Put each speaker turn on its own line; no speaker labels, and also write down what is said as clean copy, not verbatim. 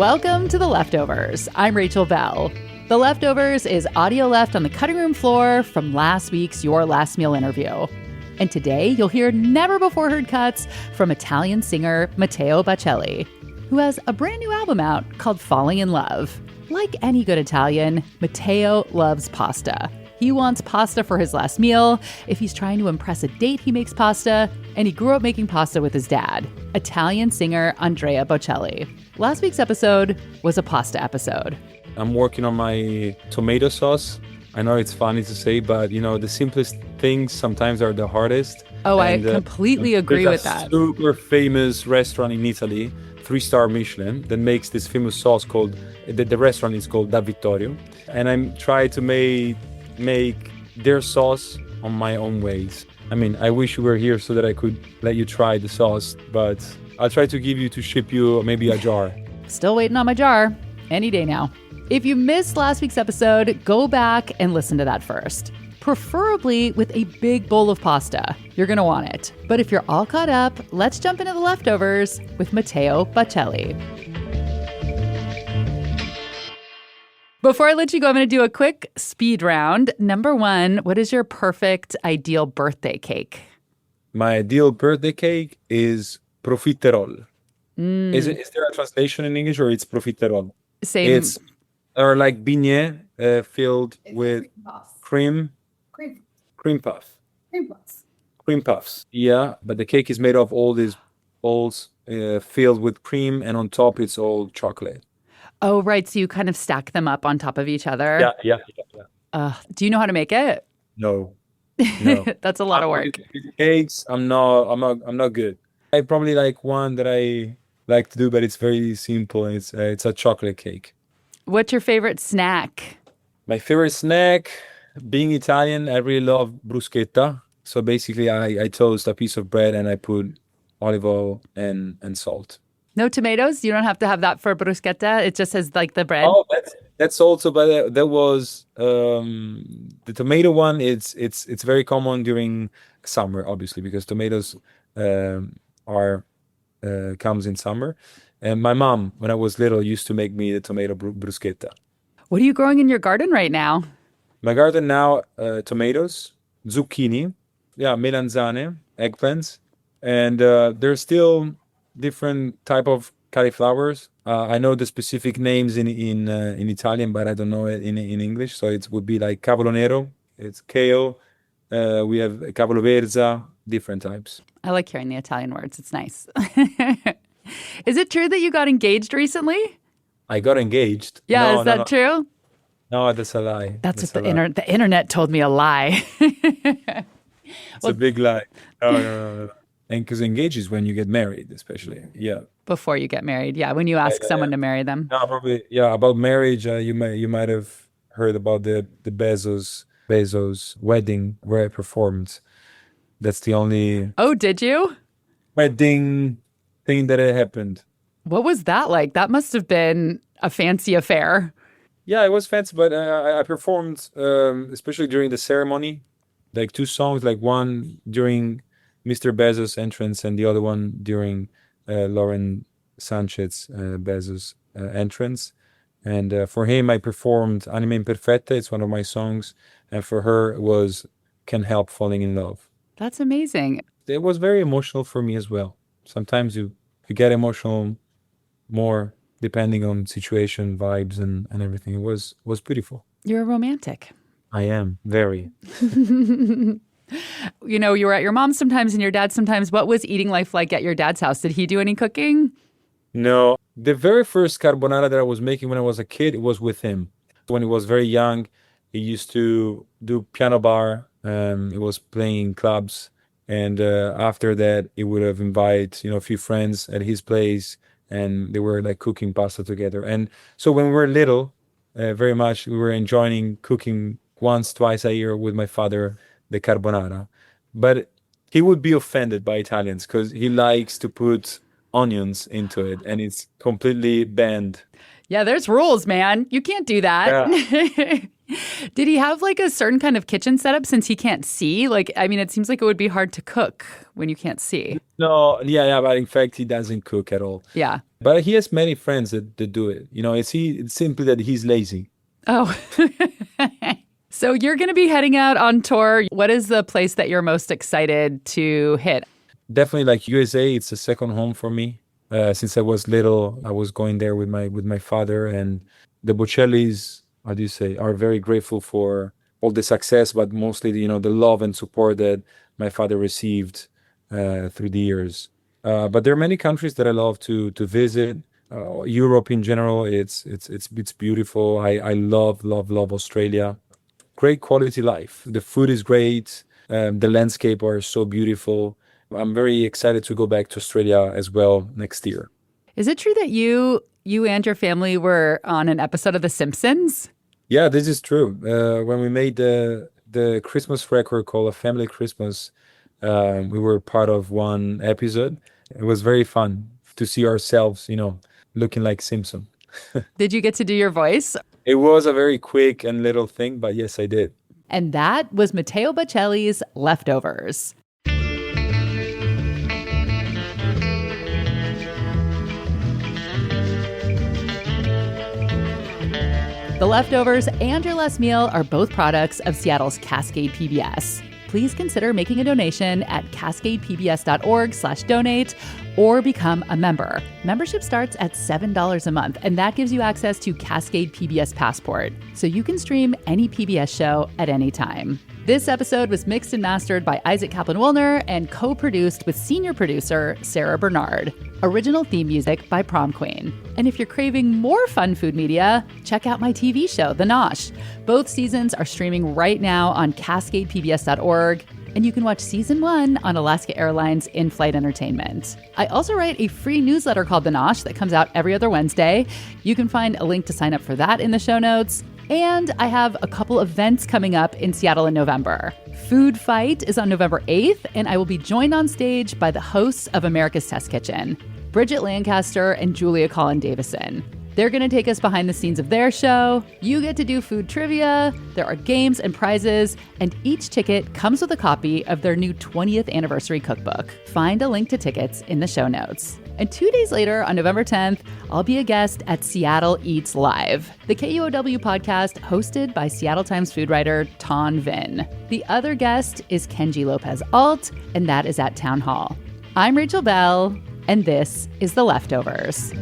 Welcome to The Leftovers. I'm Rachel Belle. The Leftovers is audio left on the cutting room floor from last week's Your Last Meal interview. And today you'll hear never-before-heard cuts from Italian singer Matteo Bocelli, who has a brand new album out called Falling in Love. Like any good Italian, Matteo loves pasta. He wants pasta for his last meal. If he's trying to impress a date, he makes pasta. And he grew up making pasta with his dad, Italian singer Andrea Bocelli. Last week's episode was a pasta episode.
I'm working on my tomato sauce. I know it's funny to say, but you know, the simplest things sometimes are the hardest.
Oh, I completely agree with that.
There's a super famous restaurant in Italy, 3-star Michelin, that makes this famous sauce called, the restaurant is called Da Vittorio. And I'm trying to make their sauce on my own ways. I mean, I wish you were here so that I could let you try the sauce, but I'll try to ship you maybe a jar.
Still waiting on my jar. Any day now. If you missed last week's episode, go back and listen to that first. Preferably with a big bowl of pasta. You're going to want it. But if you're all caught up, let's jump into the leftovers with Matteo Bocelli. Before I let you go, I'm going to do a quick speed round. Number one, what is your perfect, ideal birthday cake?
My ideal birthday cake is profiterol. Is there a translation in English, or it's profiterol?
Same.
It's like beignet filled with cream puffs. Yeah, but the cake is made of all these balls filled with cream, and on top it's all chocolate.
Oh, right. So you kind of stack them up on top of each other.
Yeah.
Do you know how to make it?
No.
That's a lot of work.
With cakes, I'm not good. I probably like one that I like to do, but it's very simple. It's a chocolate cake.
What's your favorite snack?
My favorite snack, being Italian, I really love bruschetta. So basically, I toast a piece of bread and I put olive oil and salt.
No tomatoes? You don't have to have that for bruschetta? It just has like the bread?
Oh, that's also, but that was the tomato one. It's very common during summer, obviously, because tomatoes comes in summer. And my mom, when I was little, used to make me the tomato bruschetta. What
are you growing in your garden right now?
My garden now, tomatoes, zucchini, melanzane, eggplants, and there's still different type of cauliflowers. I know the specific names in Italian, but I don't know it in English. So it would be like cavolo nero, it's kale. We have cavolo verza, different types.
I like hearing the Italian words. It's nice. Is it true that you got engaged recently?
I got engaged.
Yeah, is that true?
No, that's a lie.
That's what the internet told me a lie.
It's a big lie. No. And because engaged is when you get married, especially. Yeah.
Before you get married. Yeah, when you ask someone to marry them.
No, probably. Yeah, about marriage, you might have heard about the Bezos wedding where I performed. That's the only.
Oh, did you?
Wedding thing that happened.
What was that like? That must have been a fancy affair.
Yeah, it was fancy, but I performed, especially during the ceremony, like 2 songs, like one during Mr. Bezos' entrance and the other one during Lauren Sanchez Bezos' entrance. And for him, I performed Anima Imperfetta. It's one of my songs. And for her, it was Can't Help Falling in Love.
That's amazing.
It was very emotional for me as well. Sometimes you get emotional more depending on situation, vibes, and everything. It was beautiful.
You're a romantic.
I am, very.
You know, you were at your mom's sometimes and your dad sometimes. What was eating life like at your dad's house? Did he do any cooking?
No. The very first carbonara that I was making when I was a kid, it was with him. When he was very young, he used to do piano bar. He was playing in clubs. And after that, he would have invited, a few friends at his place. And they were like cooking pasta together. And so when we were little, very much, we were enjoying cooking once, twice a year with my father, the carbonara. But he would be offended by Italians because he likes to put onions into it, and it's completely banned.
Yeah, there's rules, man. You can't do that.
Yeah.
Did he have like a certain kind of kitchen setup since he can't see? Like, I mean, it seems like it would be hard to cook when you can't see.
No, yeah, but in fact, he doesn't cook at all.
Yeah.
But he has many friends that do it. It's simply that he's lazy.
Oh. So you're going to be heading out on tour. What is the place that you're most excited to hit?
Definitely like USA, it's a second home for me. Since I was little, I was going there with my father, and the Bocellis, how do you say, are very grateful for all the success, but mostly, the love and support that my father received through the years. But there are many countries that I love to visit. Europe in general, it's beautiful. I love Australia. Great quality life. The food is great. The landscape are so beautiful. I'm very excited to go back to Australia as well next year.
Is it true that you and your family were on an episode of The Simpsons?
Yeah, this is true. When we made the Christmas record called A Family Christmas, we were part of one episode. It was very fun to see ourselves, looking like Simpson.
Did you get to do your voice?
It was a very quick and little thing, but yes, I did.
And that was Matteo Bocelli's Leftovers. The Leftovers and Your Last Meal are both products of Seattle's Cascade PBS. Please consider making a donation at cascadepbs.org/donate or become a member. Membership starts at $7 a month, and that gives you access to Cascade PBS Passport, so you can stream any PBS show at any time. This episode was mixed and mastered by Isaac Kaplan-Willner and co-produced with senior producer Sarah Bernard. Original theme music by Prom Queen. And if you're craving more fun food media, check out my TV show, The Nosh. Both seasons are streaming right now on cascadepbs.org, and you can watch season 1 on Alaska Airlines in-flight entertainment. I also write a free newsletter called The Nosh that comes out every other Wednesday. You can find a link to sign up for that in the show notes. And I have a couple events coming up in Seattle in November. Food Fight is on November 8th, and I will be joined on stage by the hosts of America's Test Kitchen, Bridget Lancaster and Julia Collin-Davison. They're going to take us behind the scenes of their show. You get to do food trivia. There are games and prizes, and each ticket comes with a copy of their new 20th anniversary cookbook. Find a link to tickets in the show notes. And 2 days later, on November 10th, I'll be a guest at Seattle Eats Live, the KUOW podcast hosted by Seattle Times food writer Ton Vinh. The other guest is Kenji Lopez-Alt, and that is at Town Hall. I'm Rachel Belle, and this is The Leftovers.